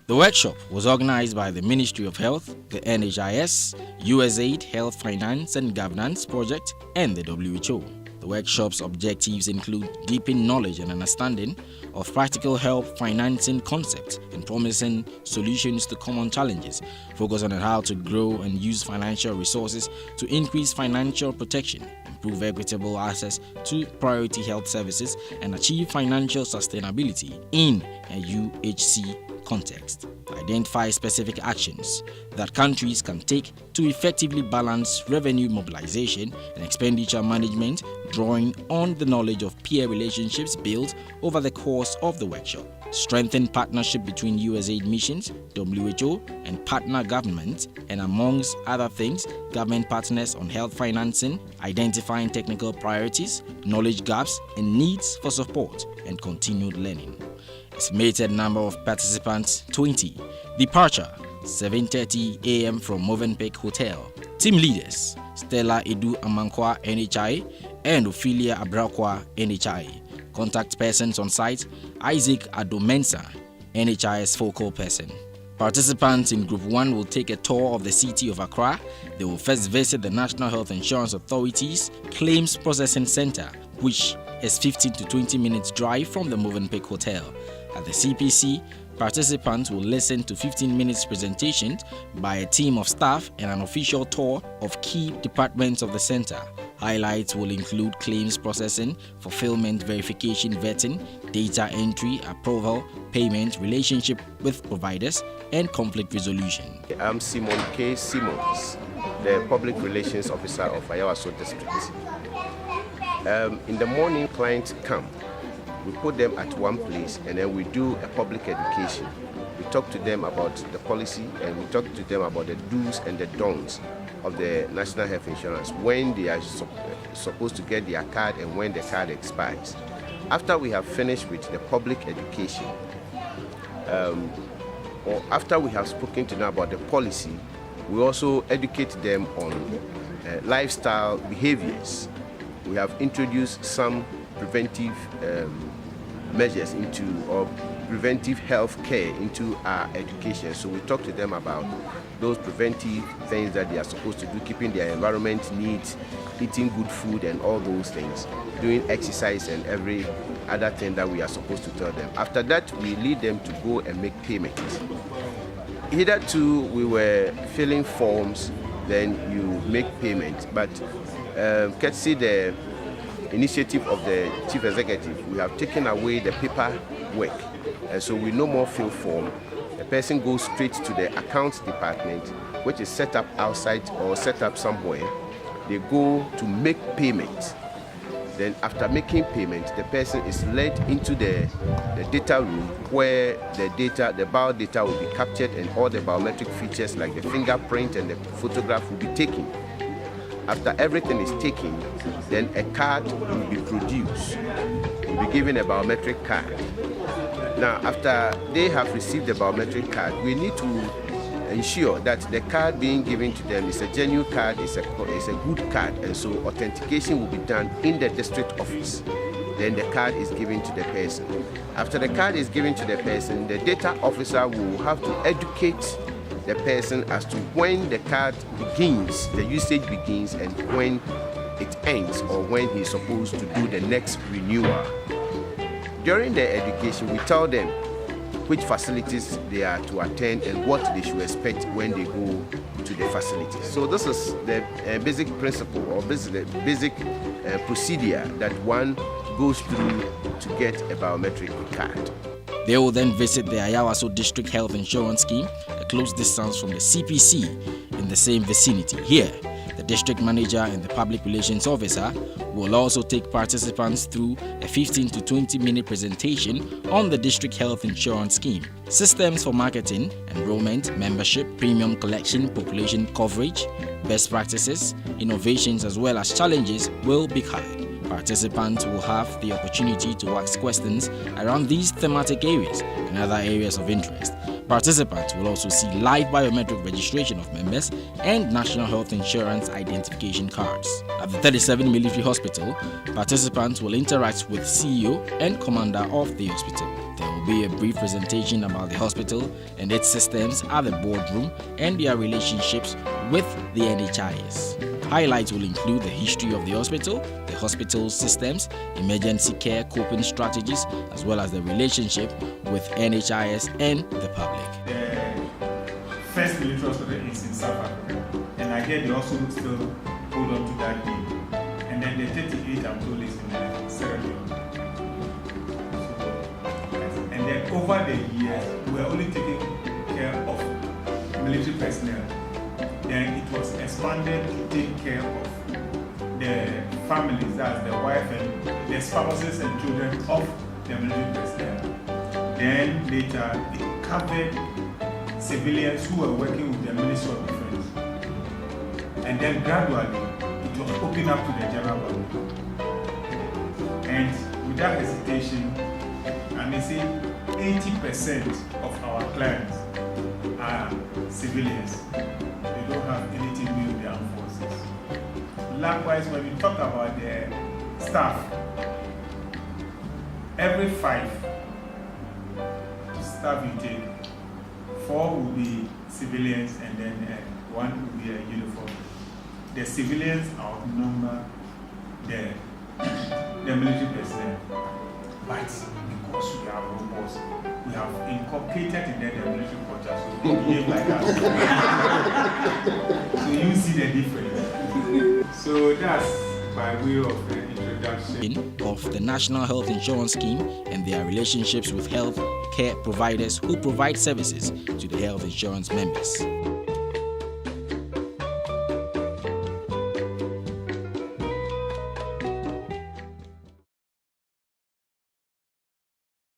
The workshop was organized by the Ministry of Health, the NHIS, USAID Health Finance and Governance Project, and the WHO. The workshop's objectives include deepening knowledge and understanding of practical health financing concepts and promising solutions to common challenges, focus on how to grow and use financial resources to increase financial protection, improve equitable access to priority health services, and achieve financial sustainability in a UHC context. Identify specific actions that countries can take to effectively balance revenue mobilization and expenditure management, drawing on the knowledge of peer relationships built over the course of the workshop. Strengthen partnership between USAID missions, WHO, and partner governments, and amongst other things, government partners on health financing, identifying technical priorities, knowledge gaps, and needs for support and continued learning. Estimated number of participants 20. Departure 7:30 a.m. from Movenpick Hotel. Team leaders Stella Edu Amankwa NHI and Ophelia Abrakwa NHI. Contact persons on site Isaac Adomensa NHI's focal person. Participants in Group 1 will take a tour of the city of Accra. They will first visit the National Health Insurance Authority's Claims Processing Center, which is 15 to 20 minutes drive from the Movenpick Hotel. At the CPC, participants will listen to 15 minutes presentations by a team of staff and an official tour of key departments of the center. Highlights will include claims processing, fulfillment verification vetting, data entry, approval, payment, relationship with providers, and conflict resolution. I'm Simon K. Simmons, the Public Relations Officer of Ayawaso District. In the morning, clients come. We put them at one place and then we do a public education. We talk to them about the policy and we talk to them about the do's and the don'ts of the National Health Insurance, when they are supposed to get their card and when the card expires. After we have finished with the public education, or after we have spoken to them about the policy, we also educate them on lifestyle behaviors. We have introduced some preventive measures into, or preventive health care into our education. So we talk to them about those preventive things that they are supposed to do, keeping their environment neat, eating good food and all those things, doing exercise and every other thing that we are supposed to tell them. After that, we lead them to go and make payments. Hitherto, we were filling forms, then you make payment, but courtesy the initiative of the Chief Executive, we have taken away the paperwork, and so we no more fill form. The person goes straight to the accounts department, which is set up outside or set up somewhere. They go to make payment. Then after making payment, the person is led into the data room where the biodata will be captured and all the biometric features like the fingerprint and the photograph will be taken. After everything is taken, then a card will be produced. You'll be given a biometric card. Now, after they have received the biometric card, we need to ensure that the card being given to them is a genuine card, is a good card, and so authentication will be done in the district office. Then the card is given to the person. After the card is given to the person, the data officer will have to educate the person as to when the card begins, the usage begins, and when it ends, or when he's supposed to do the next renewal. During the education, we tell them which facilities they are to attend and what they should expect when they go to the facility. So this is the basic principle, or the basic procedure that one goes through to get a biometric card. They will then visit the Ayawaso District Health Insurance Scheme, a close distance from the CPC in the same vicinity. Here, the district manager and the public relations officer will also take participants through a 15 to 20 minute presentation on the district health insurance scheme, systems for marketing, enrollment, membership, premium collection, population coverage, best practices, innovations, as well as challenges will be covered. Participants will have the opportunity to ask questions around these thematic areas and other areas of interest. Participants will also see live biometric registration of members and national health insurance identification cards. At the 37 Military Hospital, participants will interact with CEO and commander of the hospital. There will be a brief presentation about the hospital and its systems at the boardroom and their relationships with the NHIS. Highlights will include the history of the hospital systems, emergency care coping strategies, as well as the relationship with NHIS and the public. The first military hospital is in South Africa, and I hear they also still hold on to that name. And then the 38 I'm told is in Sierra Leone. And then over the years, we are only taking care of military personnel. Then it was expanded to take care of the families, that's the wife and the spouses and children of the military personnel. Then later it covered civilians who were working with the Ministry of Defense. And then gradually it was opened up to the general public. And without hesitation, I may say 80% of our clients are civilians. They don't have anything to do with the armed forces. Likewise, when we talk about the staff, every 5 staff you take, 4 will be civilians and then 1 will be a uniform. The civilians outnumber the military personnel. But because we are robust, we have incorporated in there the military culture, so we behave like that. So you see the difference. So that's by way of the introduction of the National Health Insurance Scheme and their relationships with health care providers who provide services to the health insurance members.